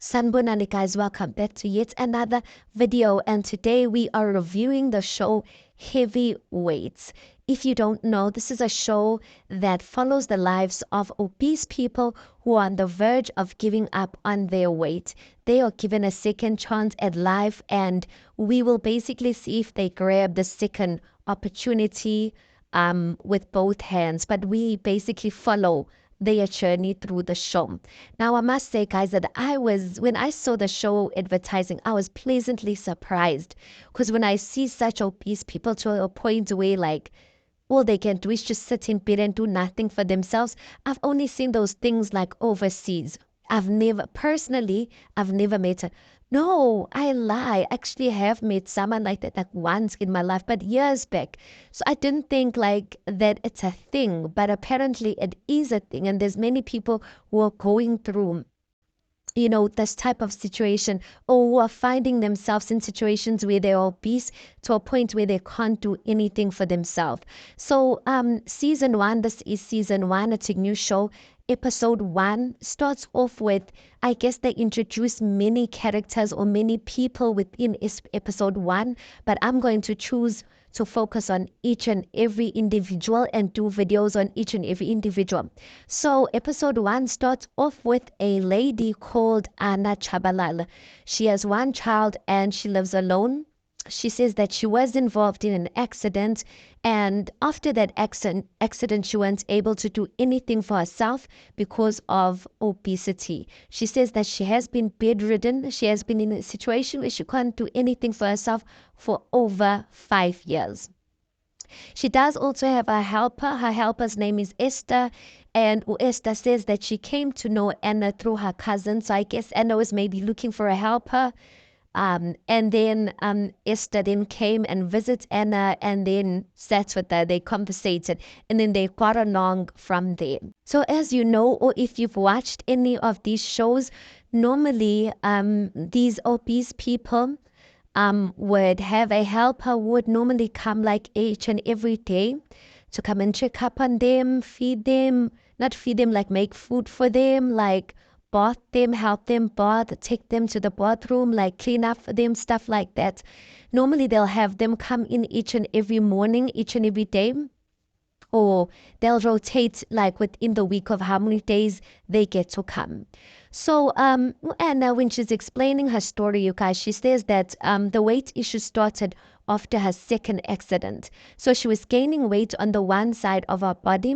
Sanbonani guys, welcome back to yet another video, and today we are reviewing the show Heavyweights. If you don't know, this is a show that follows the lives of obese people who are on the verge of giving up on their weight. They are given a second chance at life, and we will basically see if they grab the second opportunity with both hands. But we basically follow their journey through the show. Now, I must say, guys, that when I saw the show advertising, I was pleasantly surprised, because when I see such obese people to a point where like all they can do is just sit in bed and do nothing for themselves, I've only seen those things like overseas. I've never met a, no, I lie. Actually, I have met someone like that like once in my life, but years back. So I didn't think like that it's a thing, but apparently it is a thing. And there's many people who are going through, this type of situation, or who are finding themselves in situations where they're obese to a point where they can't do anything for themselves. So season one, this is season one, it's a new show. Episode 1 starts off with, I guess they introduce many characters or many people within episode 1, but I'm going to choose to focus on each and every individual and do videos on each and every individual. So episode 1 starts off with a lady called Anna Chabalala. She has one child and she lives alone. She says that she was involved in an accident, and after that accident, she wasn't able to do anything for herself because of obesity. She says that she has been bedridden. She has been in a situation where she can't do anything for herself for over 5 years. She does also have a helper. Her helper's name is Esther. And Esther says that she came to know Anna through her cousin. So I guess Anna was maybe looking for a helper. And then Esther then came and visited Anna and then sat with her. They conversated and then they got along from there. So as you know, or if you've watched any of these shows, normally these obese people would have a helper who would normally come like each and every day to come and check up on them, not feed them, like make food for them, like bath them, help them bath, take them to the bathroom, like clean up for them, stuff like that. Normally they'll have them come in each and every morning, each and every day, or they'll rotate like within the week of how many days they get to come. So Anna, when she's explaining her story, you guys, she says that the weight issue started after her second accident. So she was gaining weight on the one side of her body,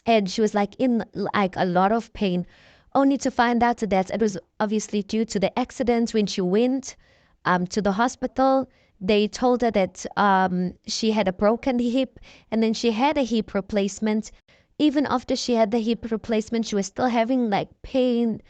and she was like in like a lot of pain, only to find out that it was obviously due to the accident. When she went to the hospital, they told her that she had a broken hip, and then she had a hip replacement. Even after she had the hip replacement, she was still having like pain,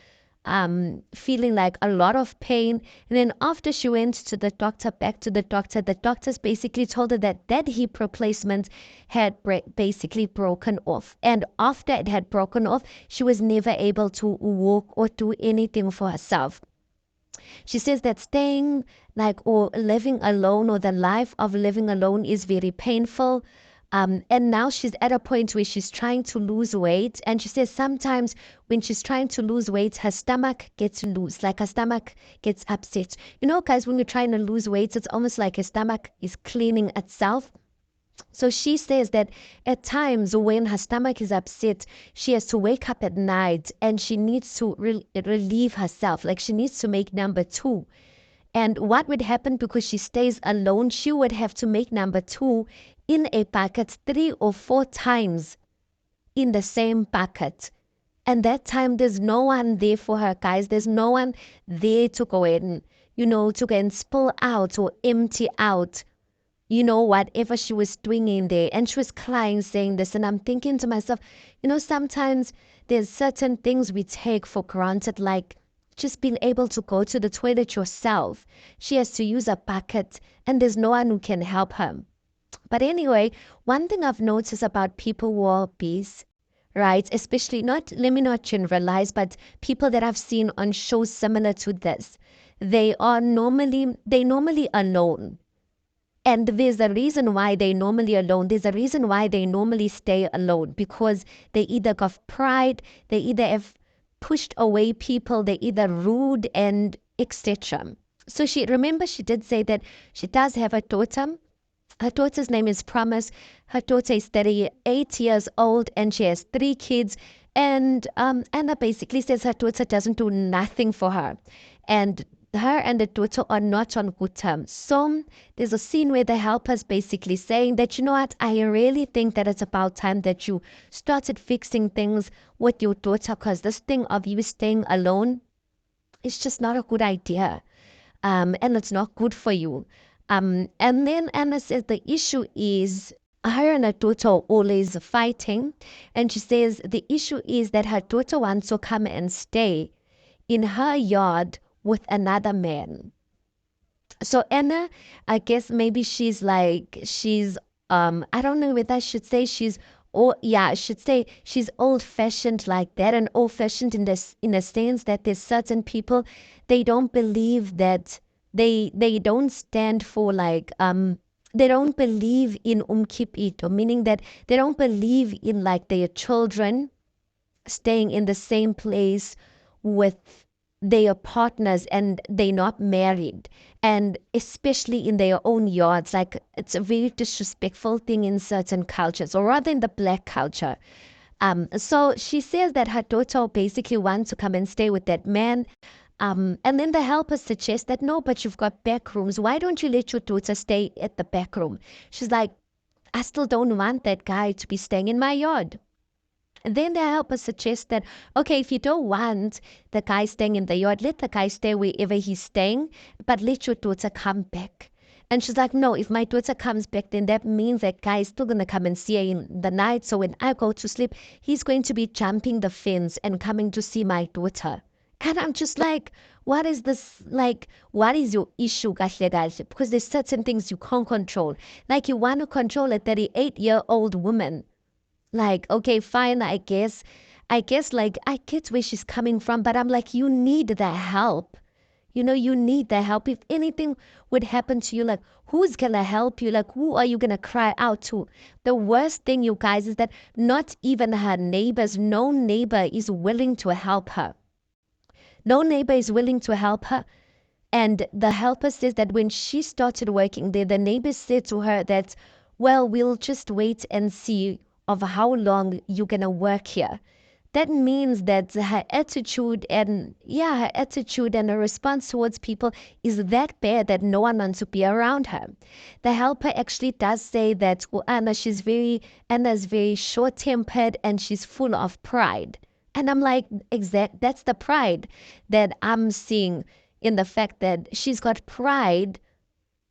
feeling like a lot of pain. And then after she went to the doctor, back to the doctors basically told her that that hip replacement had basically broken off. And after it had broken off, she was never able to walk or do anything for herself. She says that staying like or living alone, or the life of living alone, is very painful. And now she's at a point where she's trying to lose weight. And she says sometimes when she's trying to lose weight, her stomach gets loose, like her stomach gets upset. You know, guys, when you're trying to lose weight, it's almost like her stomach is cleaning itself. So she says that at times when her stomach is upset, she has to wake up at night and she needs to relieve herself. Like she needs to make number 2. And what would happen, because she stays alone, she would have to make number 2 in a bucket 3 or 4 times in the same bucket. And that time there's no one there for her, guys. There's no one there to go in, to go and spill out or empty out, whatever she was doing in there. And she was crying saying this. And I'm thinking to myself, sometimes there's certain things we take for granted, like just being able to go to the toilet yourself. She has to use a bucket and there's no one who can help her. But anyway, one thing I've noticed about people who are obese, right, especially let me not generalize, but people that I've seen on shows similar to this, they normally alone. And there's a reason why they're normally alone. There's a reason why they normally stay alone, because they either got pride, they either have pushed away people, they're either rude and etc. So she did say that she does have a daughter. Her daughter's name is Promise. Her daughter is 38 years old and she has 3 kids. And Anna basically says her daughter doesn't do nothing for her. And her and the daughter are not on good terms. So there's a scene where the helper's basically saying that, you know what, I really think that it's about time that you started fixing things with your daughter, because this thing of you staying alone is just not a good idea. And it's not good for you. And then Anna says the issue is her and her daughter are always fighting. And she says the issue is that her daughter wants to come and stay in her yard with another man. So Anna, I guess maybe I don't know whether I should say I should say she's old fashioned like that, and old fashioned in the sense that there's certain people, they don't believe that they don't stand for they don't believe in umkipito, meaning that they don't believe in like their children staying in the same place with their partners and they're not married, and especially in their own yards. Like, it's a very disrespectful thing in certain cultures, or rather in the black culture. So she says that her daughter basically wants to come and stay with that man. And then the helper suggests that, no, but you've got back rooms. Why don't you let your daughter stay at the back room? She's like, I still don't want that guy to be staying in my yard. And then the helper suggests that, okay, if you don't want the guy staying in the yard, let the guy stay wherever he's staying, but let your daughter come back. And she's like, no, if my daughter comes back, then that means that guy is still going to come and see her in the night. So when I go to sleep, he's going to be jumping the fence and coming to see my daughter. And I'm just like, what is this? Like, what is your issue, kahle kahle? Because there's certain things you can't control. Like, you want to control a 38-year-old woman. Like, okay, fine, I guess. Like, I get where she's coming from, but I'm like, you need the help. You need the help. If anything would happen to you, like, who's gonna help you? Like, who are you gonna cry out to? The worst thing, you guys, is that not even her neighbors, no neighbor is willing to help her. No neighbor is willing to help her. And the helper says that when she started working there, the neighbors said to her that, well, we'll just wait and see of how long you're going to work here. That means that her attitude and her response towards people is that bad that no one wants to be around her. The helper actually does say that Anna's very short-tempered and she's full of pride. And I'm like, that's the pride that I'm seeing in the fact that she's got pride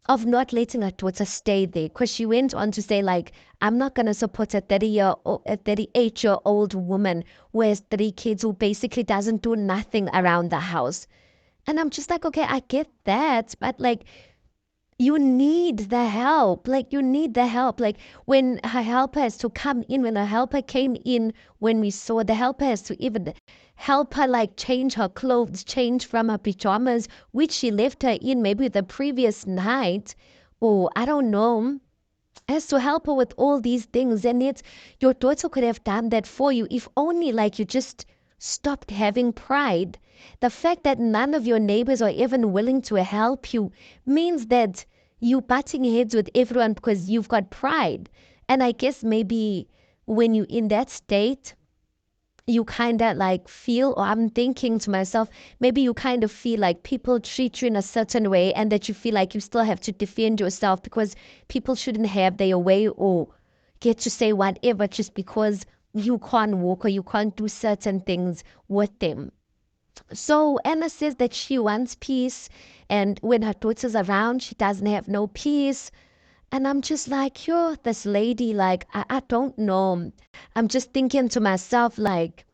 of not letting her daughter stay there, because she went on to say, like, I'm not going to support a 38-year-old woman who has 3 kids, who basically doesn't do nothing around the house. And I'm just like, okay, I get that, but like, you need the help. Like, you need the help. Like, when her helper has to come in, when her helper came in, when we saw the helper has to even help her, like, change her clothes, change from her pajamas, which she left her in maybe the previous night, or I don't know, has to help her with all these things. And yet your daughter could have done that for you if only, like, you just stopped having pride. The fact that none of your neighbors are even willing to help you means that you butting heads with everyone because you've got pride. And I guess maybe when you're in that state, you kind of like feel, or I'm thinking to myself, maybe you kind of feel like people treat you in a certain way and that you feel like you still have to defend yourself because people shouldn't have their way or get to say whatever just because you can't walk or you can't do certain things with them. So Anna says that she wants peace, and when her daughter's around, she doesn't have no peace. And I'm just like, yo, this lady, like, I don't know. I'm just thinking to myself, like,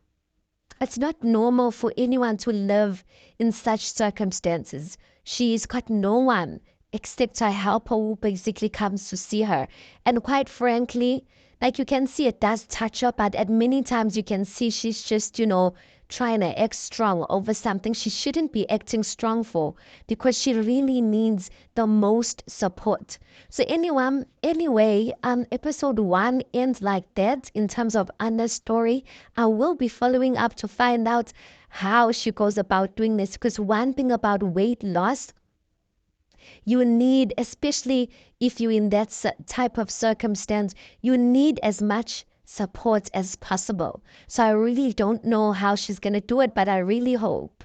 it's not normal for anyone to live in such circumstances. She's got no one except her helper who basically comes to see her. And quite frankly, like, you can see it does touch her, but at many times you can see she's just, trying to act strong over something she shouldn't be acting strong for, because she really needs the most support. So anyway, episode 1 ends like that in terms of Anna's story. I will be following up to find out how she goes about doing this. Because one thing about weight loss, you need, especially if you're in that type of circumstance, you need as much support as possible. So I really don't know how she's going to do it, but I really hope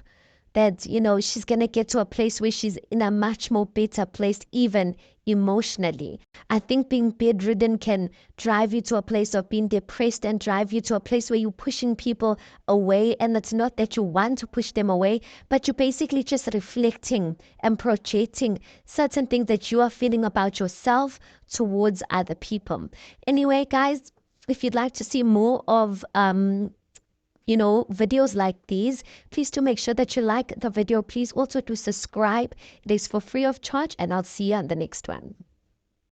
that, she's going to get to a place where she's in a much more better place, even emotionally. I think being bedridden can drive you to a place of being depressed and drive you to a place where you're pushing people away. And it's not that you want to push them away, but you're basically just reflecting and projecting certain things that you are feeling about yourself towards other people. Anyway, guys, if you'd like to see more of videos like these, please do make sure that you like the video. Please also do subscribe. It is for free of charge, and I'll see you on the next one.